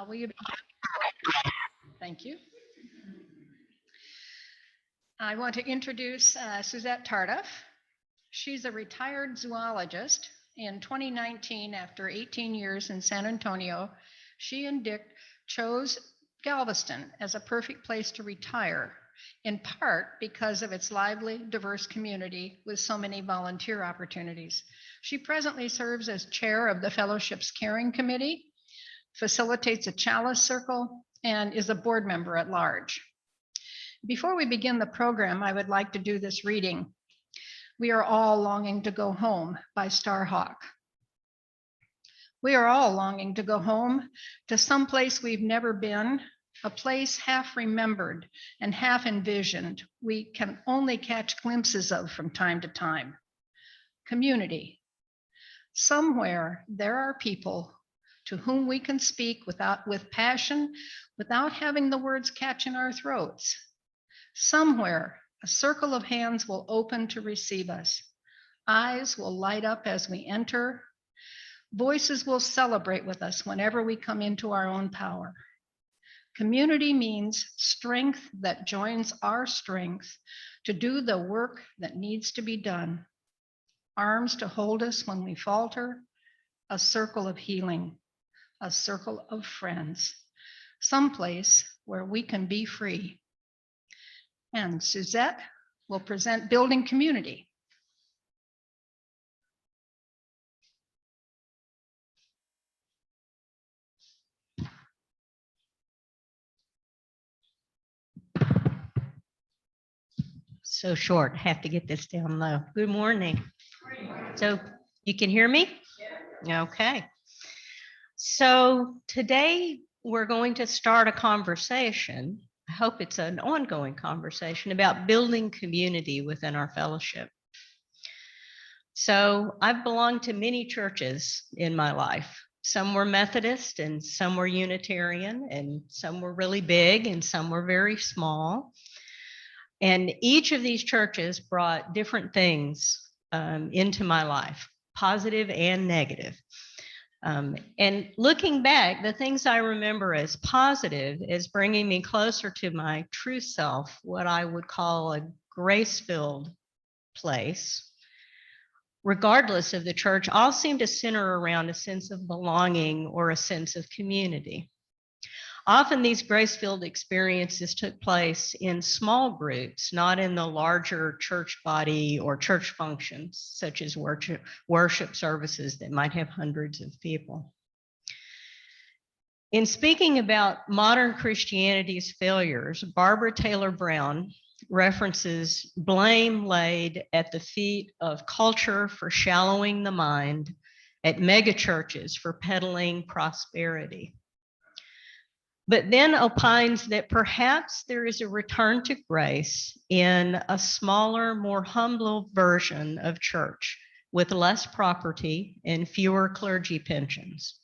Will you? Thank you. I want to introduce Suzette Tardif. She's a retired zoologist. In 2019, after 18 years in San Antonio, she and Dick chose Galveston as a perfect place to retire, in part because of its lively, diverse community with so many volunteer opportunities. She presently serves as chair of the Fellowship's Caring Committee, facilitates a Chalice Circle, and is a board member at large. Before we begin the program, I would like to do this reading. We Are All Longing to Go Home by Starhawk. We are all longing to go home to some place we've never been, a place half remembered and half envisioned we can only catch glimpses of from time to time. Community. Somewhere there are people to whom we can speak with passion without having the words catch in our throats. Somewhere a circle of hands will open to receive us. Eyes will light up as we enter. Voices will celebrate with us whenever we come into our own power. Community means strength that joins our strength to do the work that needs to be done. Arms to hold us when we falter, a circle of healing, a circle of friends, someplace where we can be free. And Suzette will present Building Community. So short, have to get this down low. Good morning. So you can hear me? Yeah. Okay. So today we're going to start a conversation. I hope it's an ongoing conversation about building community within our fellowship. So I've belonged to many churches in my life. Some were Methodist and some were Unitarian and some were really big and some were very small. And each of these churches brought different things into my life, positive and negative. And looking back, the things I remember as positive is bringing me closer to my true self, what I would call a grace-filled place. Regardless of the church, all seem to center around a sense of belonging or a sense of community. Often these grace-filled experiences took place in small groups, not in the larger church body or church functions, such as worship services that might have hundreds of people. In speaking about modern Christianity's failures, Barbara Taylor Brown references blame laid at the feet of culture for shallowing the mind, at megachurches for peddling prosperity. But then opines that perhaps there is a return to grace in a smaller, more humble version of church with less property and fewer clergy pensions.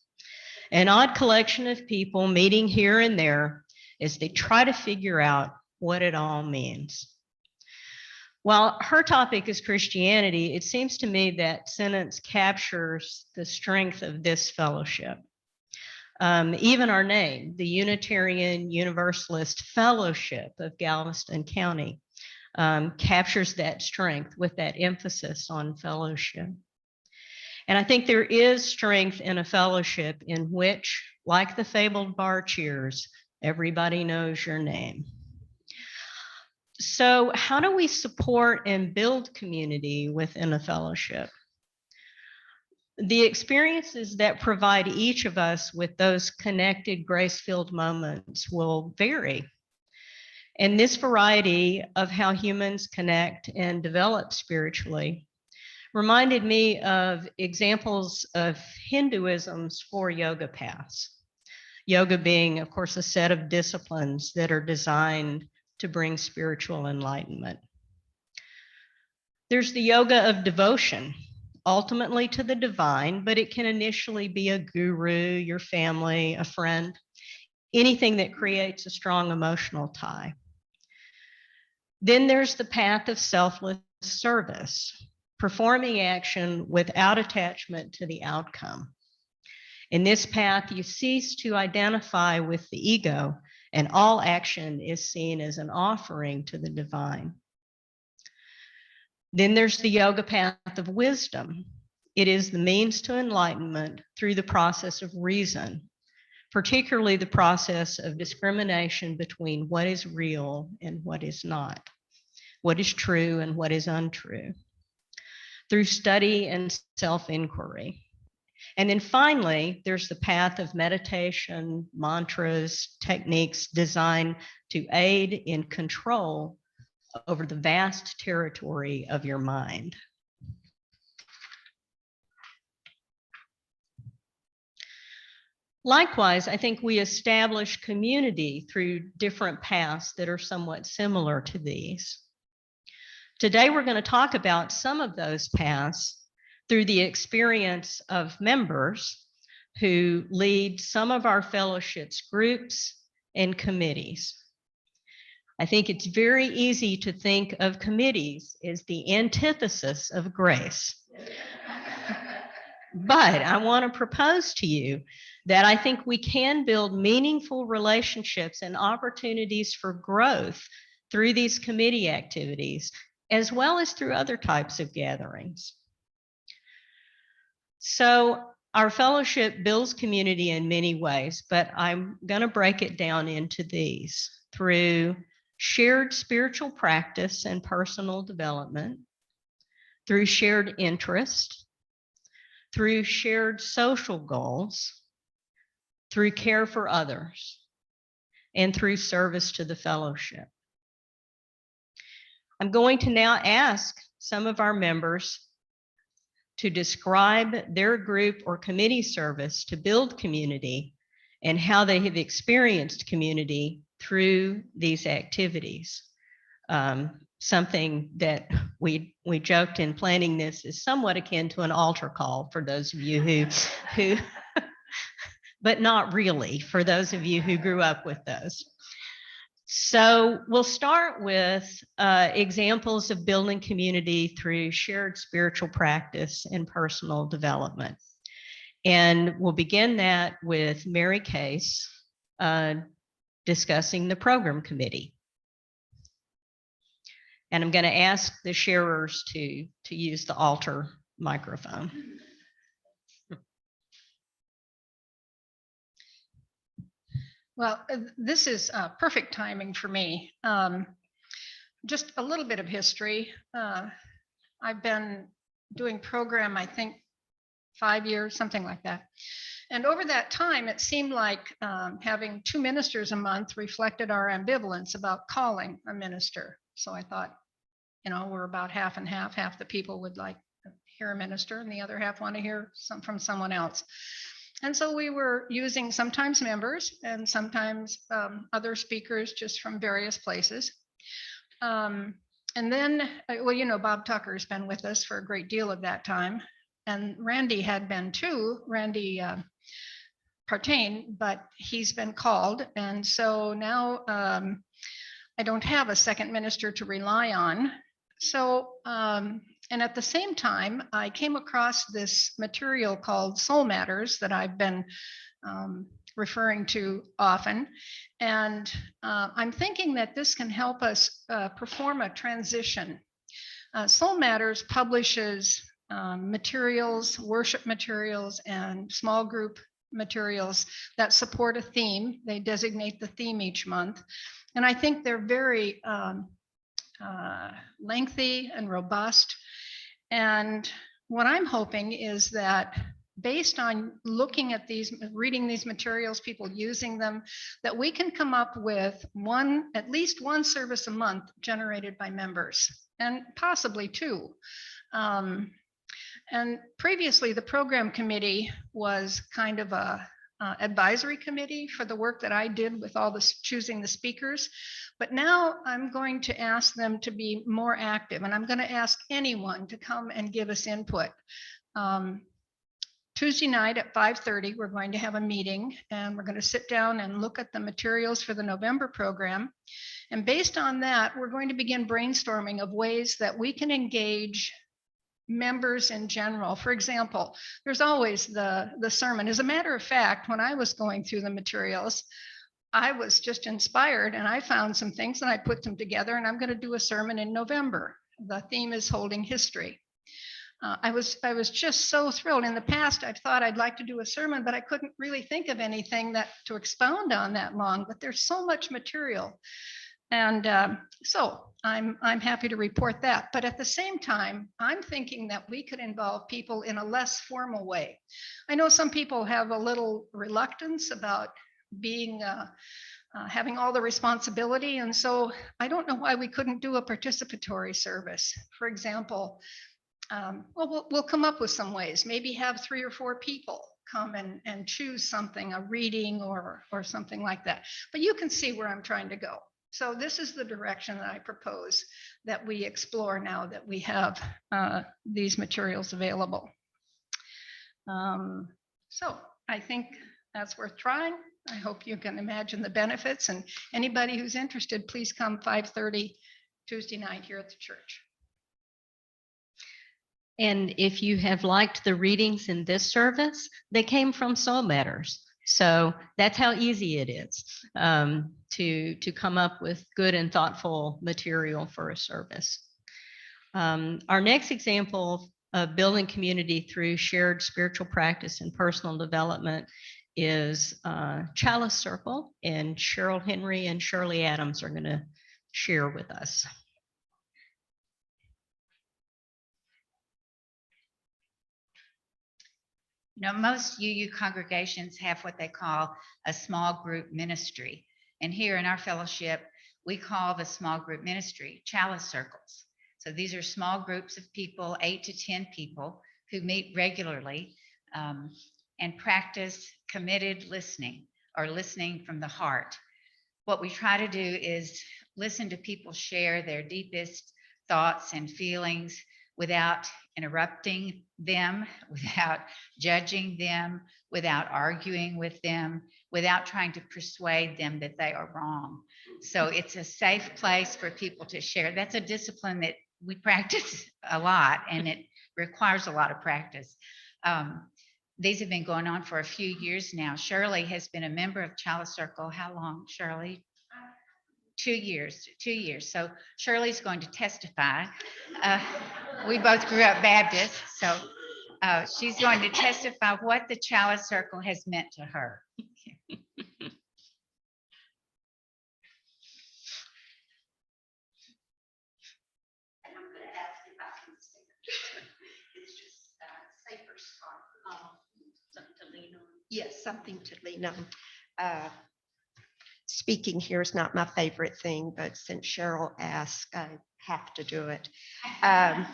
An odd collection of people meeting here and there as they try to figure out what it all means. While her topic is Christianity, it seems to me that sentence captures the strength of this fellowship. Even our name, the Unitarian Universalist Fellowship of Galveston County, captures that strength with that emphasis on fellowship. And I think there is strength in a fellowship in which, like the fabled bar cheers, everybody knows your name. So how do we support and build community within a fellowship? The experiences that provide each of us with those connected, grace-filled moments will vary. And this variety of how humans connect and develop spiritually reminded me of examples of Hinduism's 4 yoga paths. Yoga being, of course, a set of disciplines that are designed to bring spiritual enlightenment. There's the yoga of devotion, ultimately to the divine, but it can initially be a guru, your family, a friend, anything that creates a strong emotional tie. Then there's the path of selfless service, performing action without attachment to the outcome. In this path, you cease to identify with the ego, and all action is seen as an offering to the divine. Then there's the yoga path of wisdom. It is the means to enlightenment through the process of reason, particularly the process of discrimination between what is real and what is not, what is true and what is untrue, through study and self-inquiry. And then finally, there's the path of meditation, mantras, techniques designed to aid in control over the vast territory of your mind. Likewise, I think we establish community through different paths that are somewhat similar to these. Today, we're going to talk about some of those paths through the experience of members who lead some of our fellowships groups and committees. I think it's very easy to think of committees as the antithesis of grace. But I want to propose to you that I think we can build meaningful relationships and opportunities for growth through these committee activities, as well as through other types of gatherings. So our fellowship builds community in many ways, but I'm going to break it down into these: through shared spiritual practice and personal development, through shared interest, through shared social goals, through care for others, and through service to the fellowship. I'm going to now ask some of our members to describe their group or committee service to build community and how they have experienced community through these activities. Something that we joked in planning this is somewhat akin to an altar call for those of you who but not really for those of you who grew up with those. So we'll start with examples of building community through shared spiritual practice and personal development. And we'll begin that with Mary Case discussing the program committee. And I'm going to ask the sharers to use the altar microphone. Well, this is perfect timing for me. Just a little bit of history. I've been doing program, I think, 5 years, something like that. And over that time, it seemed like having 2 ministers a month reflected our ambivalence about calling a minister. So I thought, we're about half and half. Half the people would like to hear a minister and the other half want to hear from someone else. And so we were using sometimes members and sometimes other speakers just from various places. And then, Bob Tucker's been with us for a great deal of that time. And Randy had been too. Randy Partain, but he's been called. And so now I don't have a second minister to rely on. So, and at the same time, I came across this material called Soul Matters that I've been referring to often. And I'm thinking that this can help us perform a transition. Soul Matters publishes materials, worship materials, and small group materials that support a theme. They designate the theme each month. And I think they're very lengthy and robust. And what I'm hoping is that based on looking at these, reading these materials, people using them, that we can come up with at least one service a month generated by members, and possibly 2. And previously, the program committee was kind of a advisory committee for the work that I did with all this choosing the speakers. But now I'm going to ask them to be more active, and I'm going to ask anyone to come and give us input. Tuesday night at 5:30, we're going to have a meeting, and we're going to sit down and look at the materials for the November program. And based on that, we're going to begin brainstorming of ways that we can engage members in general. For example, there's always the sermon. As a matter of fact, when I was going through the materials, I was just inspired and I found some things and I put them together, and I'm going to do a sermon in November. The theme is holding history. I was just so thrilled. In the past, I've thought I'd like to do a sermon, but I couldn't really think of anything that to expound on that long. But there's so much material, and so I'm happy to report that. But at the same time, I'm thinking that we could involve people in a less formal way. I know some people have a little reluctance about being having all the responsibility, and so I don't know why we couldn't do a participatory service. For example, well, we'll come up with some ways. Maybe have 3 or 4 people come and choose something, a reading or something like that. But you can see where I'm trying to go. So this is the direction that I propose that we explore now that we have these materials available. So I think that's worth trying. I hope you can imagine the benefits, and anybody who's interested, please come 5:30 Tuesday night here at the church. And if you have liked the readings in this service, they came from Soul Matters. So that's how easy it is to come up with good and thoughtful material for a service. Our next example of building community through shared spiritual practice and personal development is Chalice Circle, and Cheryl Henry and Shirley Adams are going to share with us. You know, most UU congregations have what they call a small group ministry. And here in our fellowship, we call the small group ministry Chalice Circles. So these are small groups of people, 8 to 10 people, who meet regularly and practice committed listening, or listening from the heart. What we try to do is listen to people share their deepest thoughts and feelings without interrupting them, without judging them, without arguing with them, without trying to persuade them that they are wrong. So it's a safe place for people to share. That's a discipline that we practice a lot, and it requires a lot of practice. These have been going on for a few years now. Shirley has been a member of Chalice Circle. How long, Shirley? 2 years. 2 years. So Shirley's going to testify. We both grew up Baptist, so she's going to testify what the Chalice Circle has meant to her. And I'm going to ask if I can say it's just a safer spot. Something to lean on. Yes, something to lean on. Speaking here is not my favorite thing, but since Cheryl asked, I have to do it. I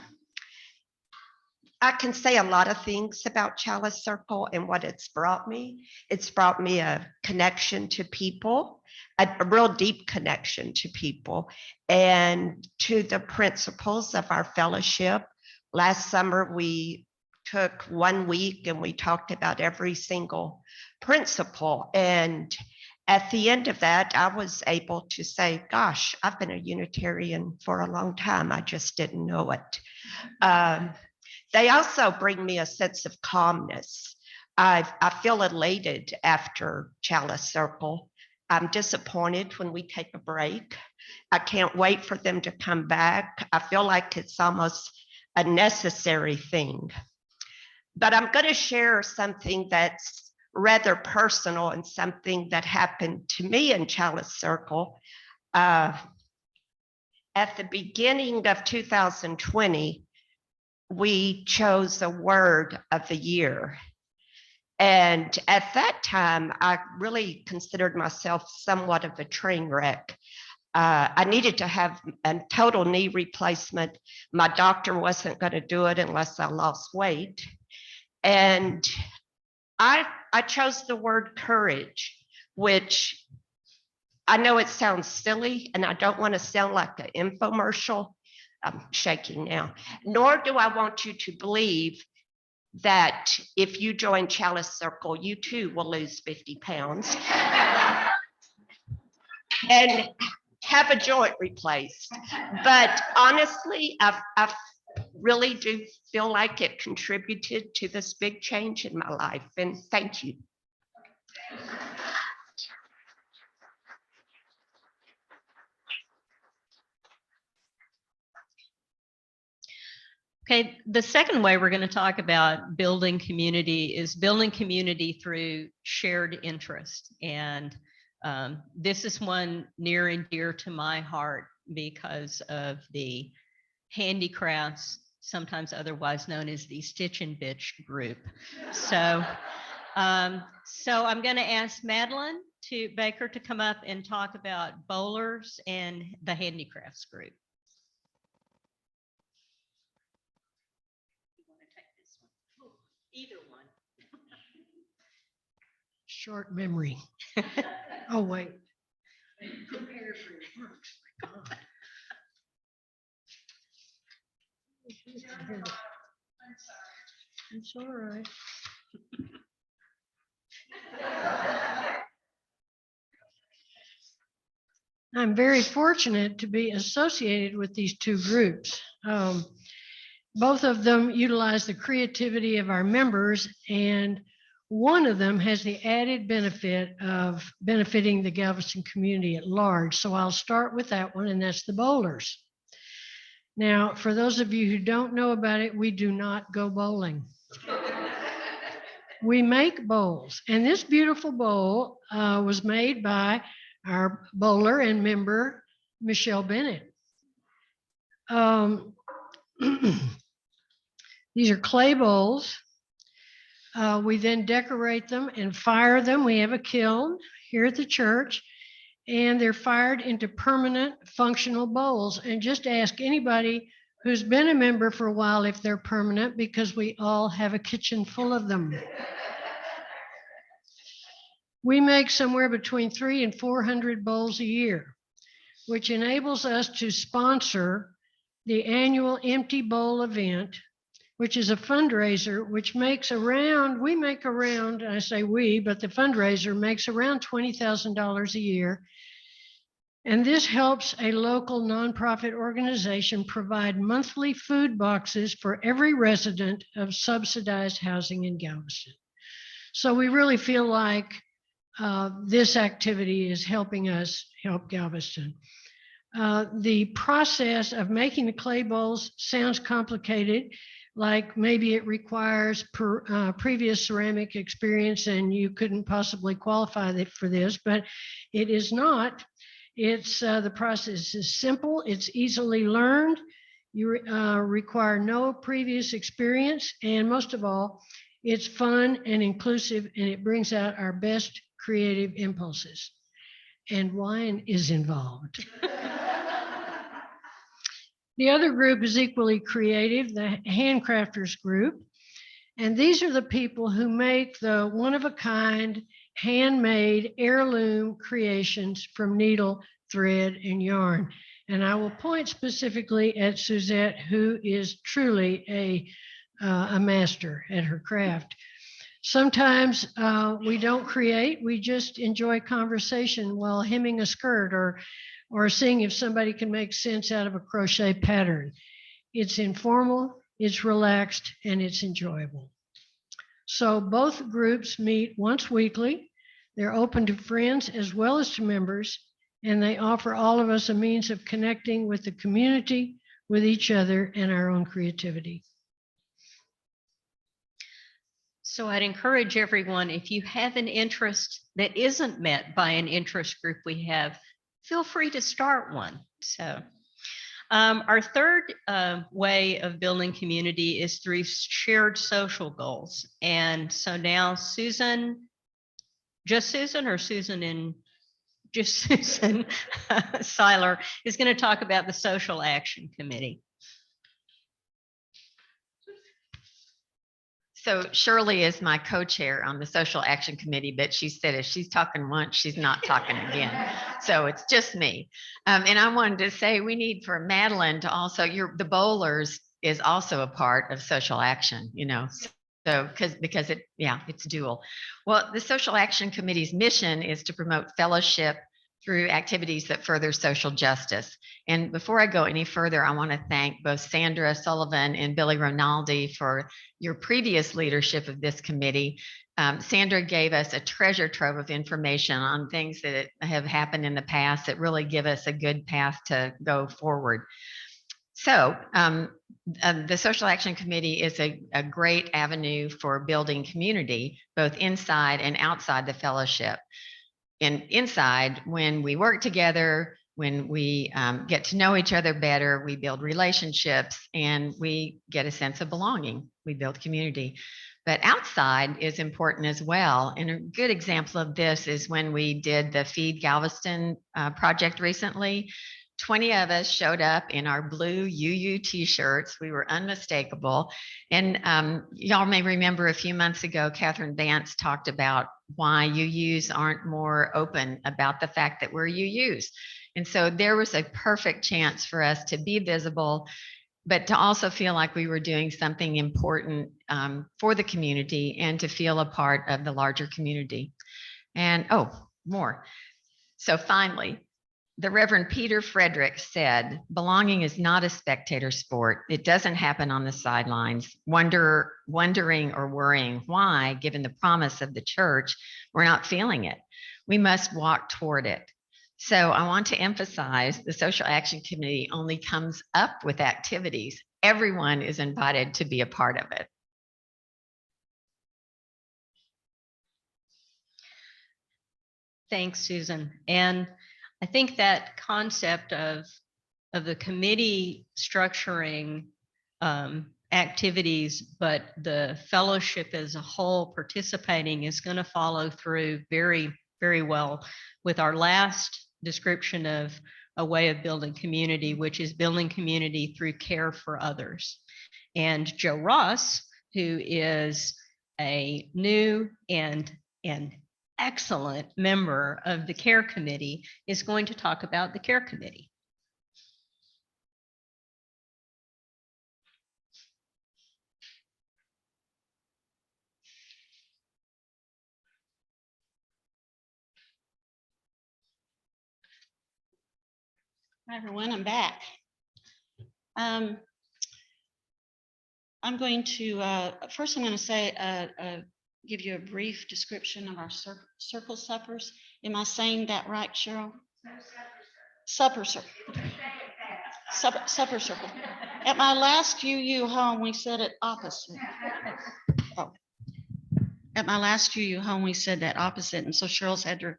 can say a lot of things about Chalice Circle and what it's brought me. It's brought me a connection to people, a real deep connection to people, and to the principles of our fellowship. Last summer, we took 1 week and we talked about every single principle. And at the end of that, I was able to say, gosh, I've been a Unitarian for a long time. I just didn't know it. They also bring me a sense of calmness. I feel elated after Chalice Circle. I'm disappointed when we take a break. I can't wait for them to come back. I feel like it's almost a necessary thing. But I'm going to share something that's rather personal and something that happened to me in Chalice Circle. At the beginning of 2020, we chose a word of the year. And at that time, I really considered myself somewhat of a train wreck. I needed to have a total knee replacement. My doctor wasn't going to do it unless I lost weight. And I chose the word courage, which I know it sounds silly, and I don't want to sound like an infomercial. I'm shaking now. Nor do I want you to believe that if you join Chalice Circle, you too will lose 50 pounds and have a joint replaced. But honestly, I've really do feel like it contributed to this big change in my life. And thank you. Okay, the second way we're going to talk about building community is building community through shared interest. And this is one near and dear to my heart because of the handicrafts, sometimes otherwise known as the Stitch and Bitch group. So I'm going to ask Madeline Baker to come up and talk about bowlers and the handicrafts group. Either one. Short memory. Oh, wait. Prepare for your works. My God. It's all right. I'm very fortunate to be associated with these two groups. Both of them utilize the creativity of our members, and one of them has the added benefit of benefiting the Galveston community at large. So I'll start with that one, and that's the bowlers. Now, for those of you who don't know about it, we do not go bowling. We make bowls, and this beautiful bowl was made by our bowler and member, Michelle Bennett. These are clay bowls. We then decorate them and fire them. We have a kiln here at the church, and they're fired into permanent functional bowls. And just ask anybody who's been a member for a while if they're permanent, because we all have a kitchen full of them. We make somewhere between 300 and 400 bowls a year, which enables us to sponsor the annual Empty Bowl event, which is a fundraiser, which makes around, I say we, but the fundraiser makes around $20,000 a year. And this helps a local nonprofit organization provide monthly food boxes for every resident of subsidized housing in Galveston. So we really feel like this activity is helping us help Galveston. The process of making the clay bowls sounds complicated, like maybe it requires previous ceramic experience and you couldn't possibly qualify for this, but it is not. It's the process is simple, it's easily learned, you require no previous experience, and most of all, it's fun and inclusive, and it brings out our best creative impulses. And wine is involved. The other group is equally creative, the Handcrafters Group. And these are the people who make the one-of-a-kind, handmade heirloom creations from needle, thread, and yarn. And I will point specifically at Suzette, who is truly a master at her craft. Sometimes we don't create, we just enjoy conversation while hemming a skirt or seeing if somebody can make sense out of a crochet pattern. It's informal, it's relaxed, and it's enjoyable. So both groups meet once weekly. They're open to friends as well as to members, and they offer all of us a means of connecting with the community, with each other, and our own creativity. So I'd encourage everyone, if you have an interest that isn't met by an interest group we have, feel free to start one. So our third way of building community is through shared social goals. And so now Susan Seiler is going to talk about the Social Action Committee. So Shirley is my co-chair on the Social Action Committee, but she said if she's talking once, she's not talking again. So it's just me. And I wanted to say we need for Madeline to also, the bowlers is also a part of social action, you know. So because it's dual. Well, the Social Action Committee's mission is to promote fellowship, through activities that further social justice. And before I go any further, I want to thank both Sandra Sullivan and Billy Ronaldi for your previous leadership of this committee. Sandra gave us a treasure trove of information on things that have happened in the past that really give us a good path to go forward. So the Social Action Committee is a great avenue for building community, both inside and outside the fellowship. And inside, when we work together, when we get to know each other better, we build relationships and we get a sense of belonging. We build community. But outside is important as well. And a good example of this is when we did the Feed Galveston project recently. 20 of us showed up in our blue UU t-shirts. We were unmistakable. And y'all may remember a few months ago, Catherine Vance talked about why UUs aren't more open about the fact that we're UUs. And so there was a perfect chance for us to be visible, but to also feel like we were doing something important for the community and to feel a part of the larger community. And more. So finally, the Reverend Peter Frederick said, belonging is not a spectator sport. It doesn't happen on the sidelines, wondering or worrying why, given the promise of the church, we're not feeling it. We must walk toward it. So I want to emphasize the Social Action Committee only comes up with activities. Everyone is invited to be a part of it. Thanks, Susan. And I think that concept of the committee structuring activities, but the fellowship as a whole participating is going to follow through very, very well with our last description of a way of building community, which is building community through care for others. And Joe Ross, who is a new and excellent member of the care committee, is going to talk about the care committee. Hi, everyone, I'm back. I'm going to, first I'm going to say, give you a brief description of our circle suppers. Am I saying that right, Cheryl? Supper circle. Supper circle. At my last UU home, we said it opposite. Oh. At my last UU home, we said that opposite, and so Cheryl's had to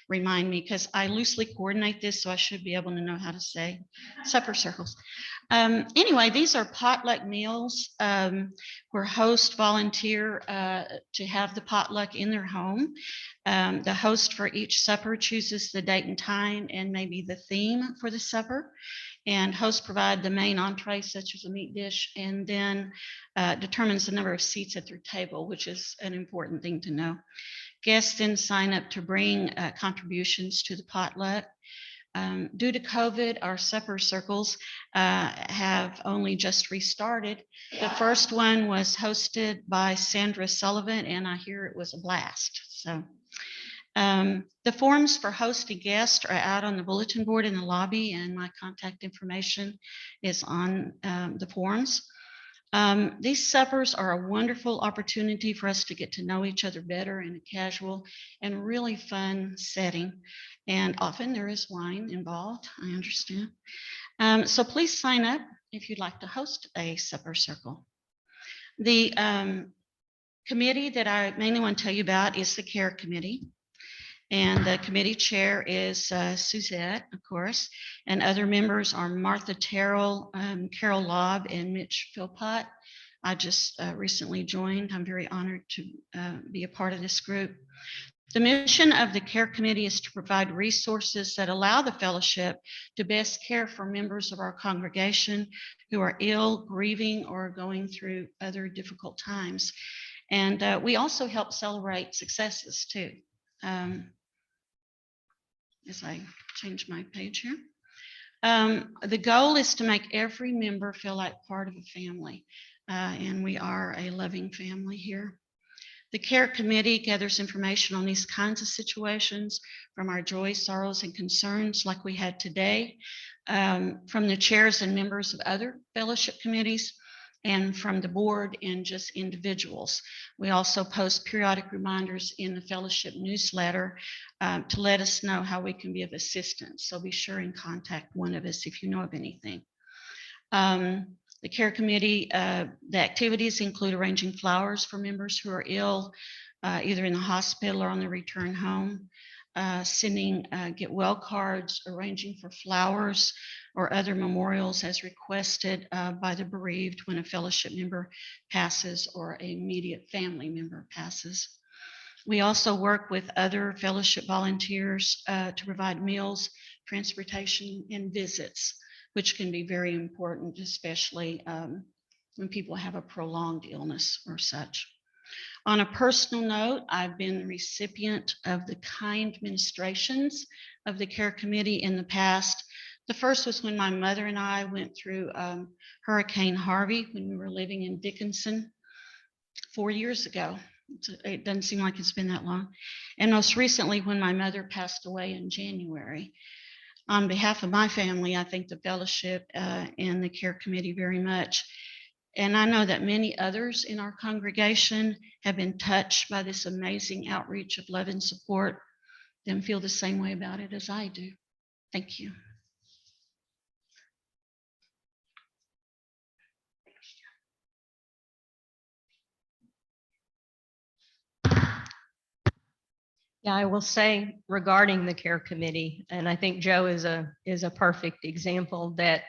remind me because I loosely coordinate this, so I should be able to know how to say supper circles. Anyway, these are potluck meals where hosts volunteer to have the potluck in their home. The host for each supper chooses the date and time and maybe the theme for the supper. And hosts provide the main entree, such as a meat dish, and then determines the number of seats at their table, which is an important thing to know. Guests then sign up to bring contributions to the potluck. Due to COVID, our supper circles have only just restarted. The first one was hosted by Sandra Sullivan, and I hear it was a blast. So the forms for hosting guests are out on the bulletin board in the lobby, and my contact information is on the forms. These suppers are a wonderful opportunity for us to get to know each other better in a casual and really fun setting. And often there is wine involved, I understand. So please sign up if you'd like to host a supper circle. The committee that I mainly want to tell you about is the care committee. And the committee chair is Suzette, of course, and other members are Martha Terrell, Carol Lobb, and Mitch Philpott. I just recently joined. I'm very honored to be a part of this group. The mission of the care committee is to provide resources that allow the fellowship to best care for members of our congregation who are ill, grieving, or going through other difficult times. And we also help celebrate successes too. As I change my page here. The goal is to make every member feel like part of a family, and we are a loving family here. The Care Committee gathers information on these kinds of situations from our joys, sorrows, and concerns like we had today, from the chairs and members of other fellowship committees, and from the board and just individuals. We also post periodic reminders in the fellowship newsletter to let us know how we can be of assistance. So be sure and contact one of us if you know of anything. The Care Committee, the activities include arranging flowers for members who are ill, either in the hospital or on their return home, sending get well cards, arranging for flowers or other memorials as requested by the bereaved when a fellowship member passes or an immediate family member passes. We also work with other fellowship volunteers to provide meals, transportation, and visits, which can be very important, especially when people have a prolonged illness or such. On a personal note, I've been the recipient of the kind ministrations of the Care Committee in the past. The first was when my mother and I went through Hurricane Harvey when we were living in Dickinson 4 years ago. It doesn't seem like it's been that long. And most recently, when my mother passed away in January. On behalf of my family, I thank the fellowship and the Care Committee very much. And I know that many others in our congregation have been touched by this amazing outreach of love and support, and feel the same way about it as I do. Thank you. Yeah, I will say regarding the Care Committee, and I think Joe is a perfect example that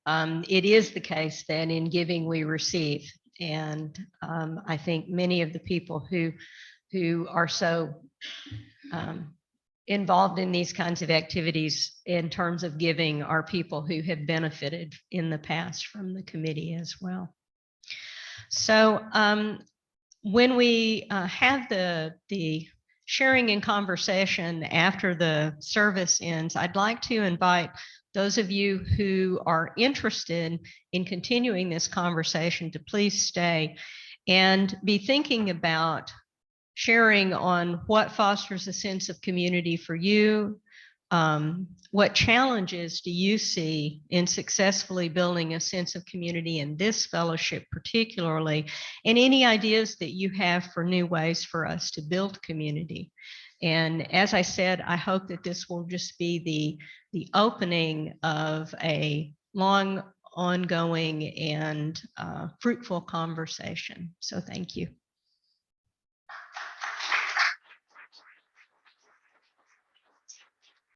it is the case that in giving we receive. And I think many of the people who are so involved in these kinds of activities in terms of giving are people who have benefited in the past from the committee as well. So when we have the sharing and conversation after the service ends, I'd like to invite those of you who are interested in continuing this conversation to please stay and be thinking about sharing on what fosters a sense of community for you. What challenges do you see in successfully building a sense of community in this fellowship particularly, and any ideas that you have for new ways for us to build community? And as I said, I hope that this will just be the opening of a long, ongoing, and fruitful conversation. So thank you.